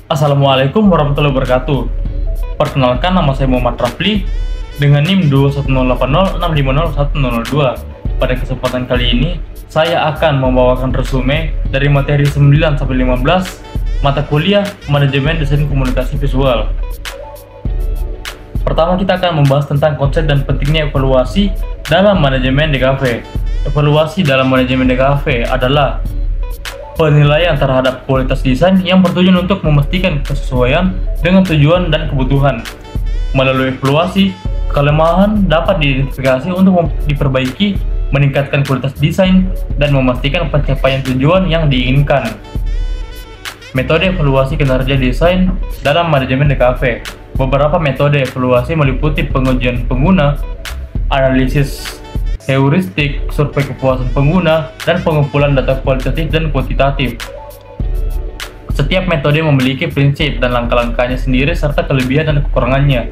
Assalamualaikum warahmatullahi wabarakatuh. Perkenalkan, nama saya Muhammad Rafli dengan NIM 21080650102. Pada kesempatan kali ini, saya akan membawakan resume dari materi 9-15 mata kuliah Manajemen Desain Komunikasi Visual. Pertama, kita akan membahas tentang konsep dan pentingnya evaluasi dalam manajemen DKV. Evaluasi dalam manajemen DKV adalah penilaian terhadap kualitas desain yang bertujuan untuk memastikan kesesuaian dengan tujuan dan kebutuhan. Melalui evaluasi, kelemahan dapat diidentifikasi untuk diperbaiki, meningkatkan kualitas desain, dan memastikan pencapaian tujuan yang diinginkan. Metode evaluasi kinerja desain dalam manajemen DKV. Beberapa metode evaluasi meliputi pengujian pengguna, analisis heuristik, survei kepuasan pengguna, dan pengumpulan data kualitatif dan kuantitatif. Setiap metode memiliki prinsip dan langkah-langkahnya sendiri serta kelebihan dan kekurangannya.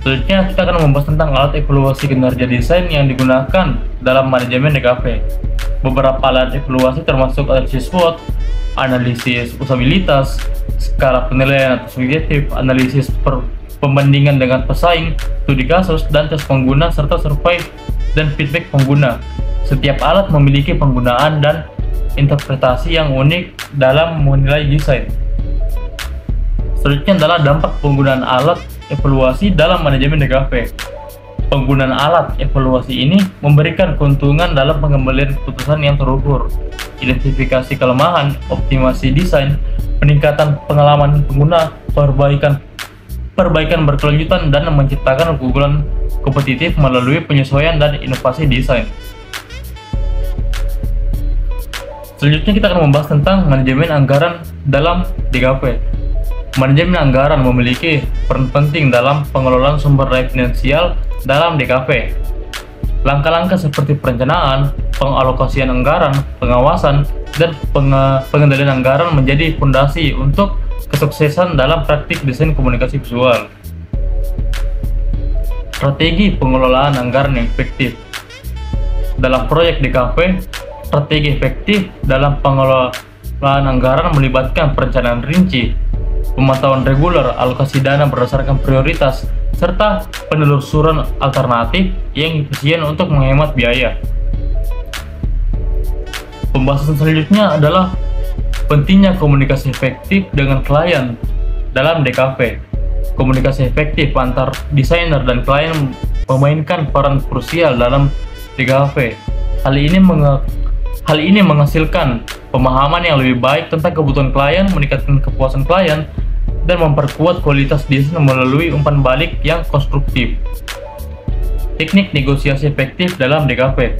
Selanjutnya, kita akan membahas tentang alat evaluasi kinerja desain yang digunakan dalam manajemen DKV. Beberapa alat evaluasi termasuk analisis SWOT, analisis usabilitas, skala penilaian atau subjektif, analisis pembandingan dengan pesaing, studi kasus, dan tes pengguna, serta survei dan feedback pengguna. Setiap alat memiliki penggunaan dan interpretasi yang unik dalam menilai desain. Selanjutnya adalah dampak penggunaan alat evaluasi dalam manajemen DKV. Penggunaan alat evaluasi ini memberikan keuntungan dalam pengembalian keputusan yang terukur, identifikasi kelemahan, optimasi desain, peningkatan pengalaman pengguna, perbaikan berkelanjutan, dan menciptakan keunggulan kompetitif melalui penyesuaian dan inovasi desain. Selanjutnya, kita akan membahas tentang manajemen anggaran dalam DKV. Manajemen anggaran memiliki peran penting dalam pengelolaan sumber daya finansial dalam DKV. Langkah-langkah seperti perencanaan, pengalokasian anggaran, pengawasan, dan pengendalian anggaran menjadi fondasi untuk kesuksesan dalam praktik desain komunikasi visual. Strategi pengelolaan anggaran yang efektif. Dalam proyek DKV, strategi efektif dalam pengelolaan anggaran melibatkan perencanaan rinci, pemantauan reguler, alokasi dana berdasarkan prioritas, serta penelusuran alternatif yang efisien untuk menghemat biaya. Pembahasan selanjutnya adalah pentingnya komunikasi efektif dengan klien dalam DKV. Komunikasi efektif antar desainer dan klien memainkan peran krusial dalam DKV. Hal ini menghasilkan pemahaman yang lebih baik tentang kebutuhan klien, meningkatkan kepuasan klien, dan memperkuat kualitas desain melalui umpan balik yang konstruktif. Teknik negosiasi efektif dalam DKV.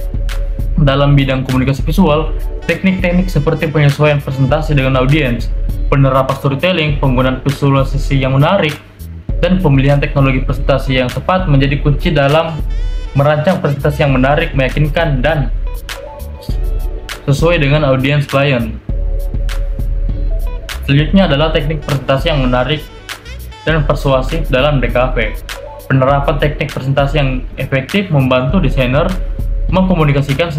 Dalam bidang komunikasi visual, teknik-teknik seperti penyesuaian presentasi dengan audiens, penerapan storytelling, penggunaan visualisasi yang menarik, dan pemilihan teknologi presentasi yang tepat menjadi kunci dalam merancang presentasi yang menarik, meyakinkan, dan sesuai dengan audiens klien. Selanjutnya adalah teknik presentasi yang menarik dan persuasif dalam DKV. Penerapan teknik presentasi yang efektif membantu desainer mengkomunikasikan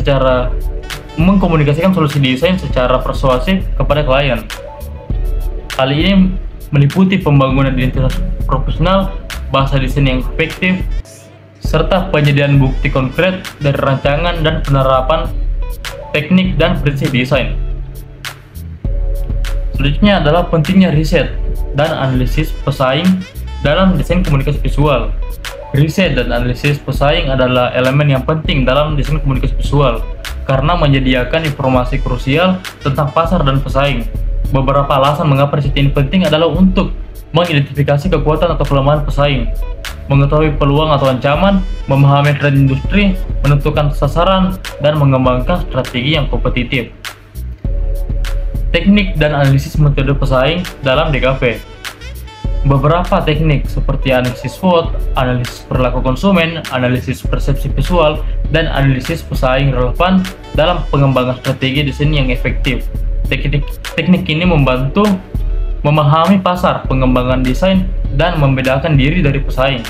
solusi desain secara persuasif kepada klien. Hal ini meliputi pembangunan identitas profesional, bahasa desain yang efektif, serta penyediaan bukti konkret dari rancangan dan penerapan teknik dan prinsip desain. Selanjutnya adalah pentingnya riset dan analisis pesaing dalam desain komunikasi visual. Riset dan analisis pesaing adalah elemen yang penting dalam desain komunikasi visual karena menyediakan informasi krusial tentang pasar dan pesaing. Beberapa alasan mengapa riset ini penting adalah untuk mengidentifikasi kekuatan atau kelemahan pesaing, mengetahui peluang atau ancaman, memahami tren industri, menentukan sasaran, dan mengembangkan strategi yang kompetitif. Teknik dan analisis metode pesaing dalam DKV. Beberapa teknik seperti analisis SWOT, analisis perilaku konsumen, analisis persepsi visual, dan analisis pesaing relevan dalam pengembangan strategi desain yang efektif. Teknik ini membantu memahami pasar, pengembangan desain, dan membedakan diri dari pesaing.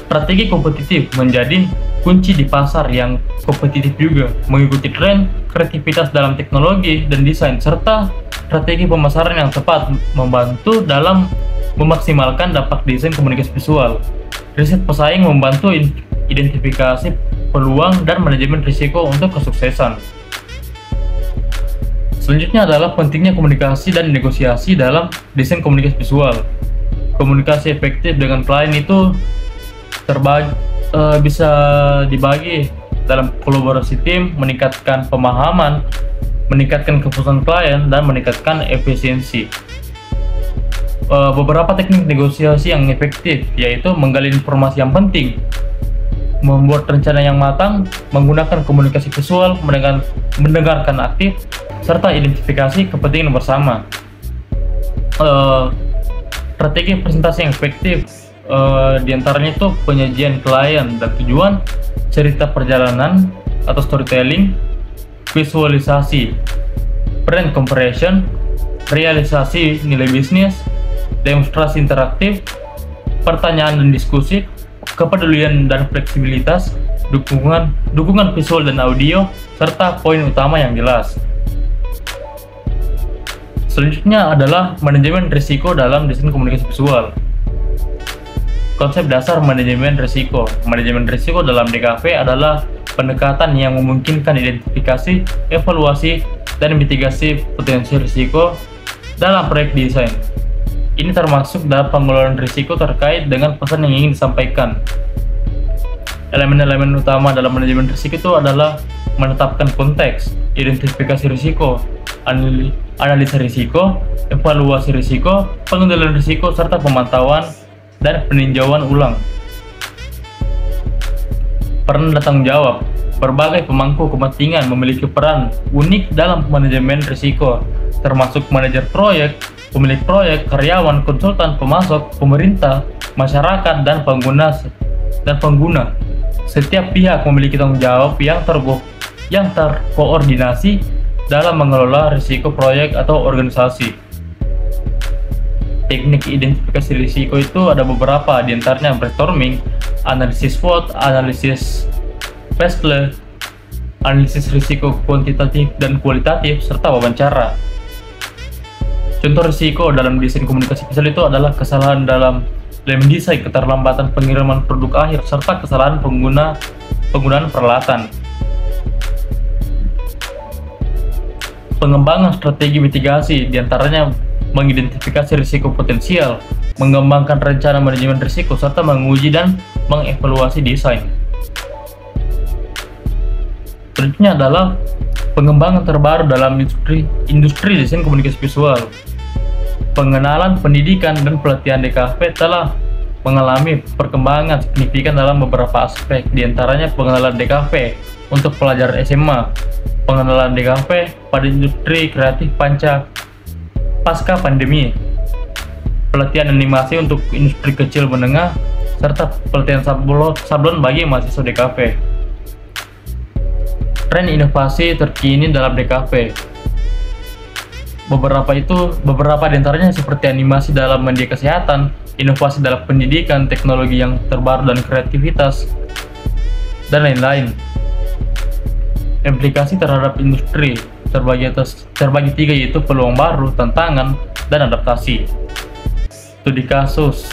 Strategi kompetitif menjadi kunci di pasar yang kompetitif juga, mengikuti tren, kreativitas dalam teknologi dan desain, serta strategi pemasaran yang tepat membantu dalam memaksimalkan dampak desain komunikasi visual. Riset pesaing membantu identifikasi peluang dan manajemen risiko untuk kesuksesan. Selanjutnya adalah pentingnya komunikasi dan negosiasi dalam desain komunikasi visual. Komunikasi efektif dengan klien itu bisa dibagi dalam kolaborasi tim, meningkatkan pemahaman, meningkatkan kepuasan klien, dan meningkatkan efisiensi. Beberapa teknik negosiasi yang efektif yaitu menggali informasi yang penting, membuat rencana yang matang, menggunakan komunikasi visual, mendengarkan aktif, serta identifikasi kepentingan bersama. Strategi presentasi yang efektif diantaranya itu penyajian klien dan tujuan, cerita perjalanan atau storytelling, visualisasi, brand comparison, realisasi nilai bisnis, demonstrasi interaktif, pertanyaan dan diskusi, kepedulian dan fleksibilitas, dukungan visual dan audio, serta poin utama yang jelas. Selanjutnya adalah manajemen risiko dalam desain komunikasi visual. Konsep dasar manajemen risiko. Manajemen risiko dalam DKV adalah pendekatan yang memungkinkan identifikasi, evaluasi, dan mitigasi potensi risiko dalam proyek desain. Ini termasuk dalam pengelolaan risiko terkait dengan pesan yang ingin disampaikan. Elemen-elemen utama dalam manajemen risiko itu adalah menetapkan konteks, identifikasi risiko, analisa risiko, evaluasi risiko, pengendalian risiko, serta pemantauan dan peninjauan ulang. Peran dan tanggung jawab. Berbagai pemangku kepentingan memiliki peran unik dalam manajemen risiko, termasuk manajer proyek, pemilik proyek, karyawan, konsultan, pemasok, pemerintah, masyarakat, dan pengguna. Setiap pihak memiliki tanggung jawab yang terkoordinasi dalam mengelola risiko proyek atau organisasi. Teknik identifikasi risiko itu ada beberapa, diantaranya brainstorming, analisis SWOT, analisis PESTLE, analisis risiko kuantitatif dan kualitatif, serta wawancara. Contoh risiko dalam desain komunikasi visual itu adalah kesalahan dalam mendesain, keterlambatan pengiriman produk akhir, serta kesalahan penggunaan peralatan. Pengembangan strategi mitigasi, diantaranya mengidentifikasi risiko potensial, mengembangkan rencana manajemen risiko, serta menguji dan mengevaluasi desain. Selanjutnya adalah pengembangan terbaru dalam industri desain komunikasi visual. Pengenalan, pendidikan, dan pelatihan DKV telah mengalami perkembangan signifikan dalam beberapa aspek, diantaranya pengenalan DKV untuk pelajar SMA, pengenalan DKV pada industri kreatif pasca pandemi, pelatihan animasi untuk industri kecil menengah, serta pelatihan sablon bagi mahasiswa DKV. Tren inovasi terkini dalam DKV. Beberapa diantaranya seperti animasi dalam media kesehatan, inovasi dalam pendidikan, teknologi yang terbaru dan kreativitas, dan lain-lain. Implikasi terhadap industri terbagi tiga, yaitu peluang baru, tantangan, dan adaptasi. Studi kasus,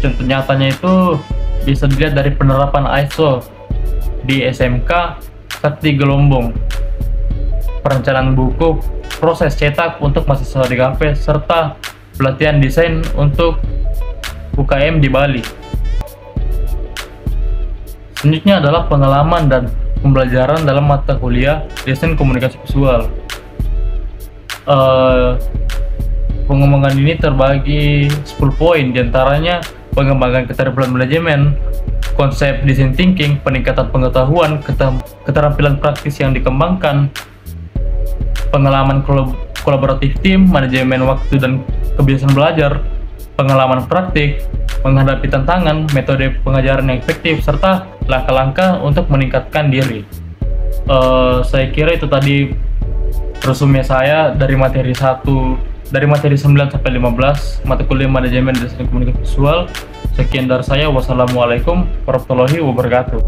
contoh nyatanya itu bisa dilihat dari penerapan ISO di SMK Sakti Gelombong, perencanaan buku, proses cetak untuk mahasiswa DKV, serta pelatihan desain untuk UKM di Bali. Selanjutnya adalah pengalaman dan pembelajaran dalam mata kuliah desain komunikasi visual. Pengembangan ini terbagi 10 poin, diantaranya pengembangan keterampilan manajemen, konsep design thinking, peningkatan pengetahuan, keterampilan praktis yang dikembangkan, pengalaman kolaboratif tim, manajemen waktu dan kebiasaan belajar, pengalaman praktik, menghadapi tantangan, metode pengajaran yang efektif, serta langkah-langkah untuk meningkatkan diri. Saya kira itu tadi resume saya dari materi 9 sampai 15 mata kuliah manajemen desain komunikasi visual. Sekian dari saya, wassalamualaikum warahmatullahi wabarakatuh.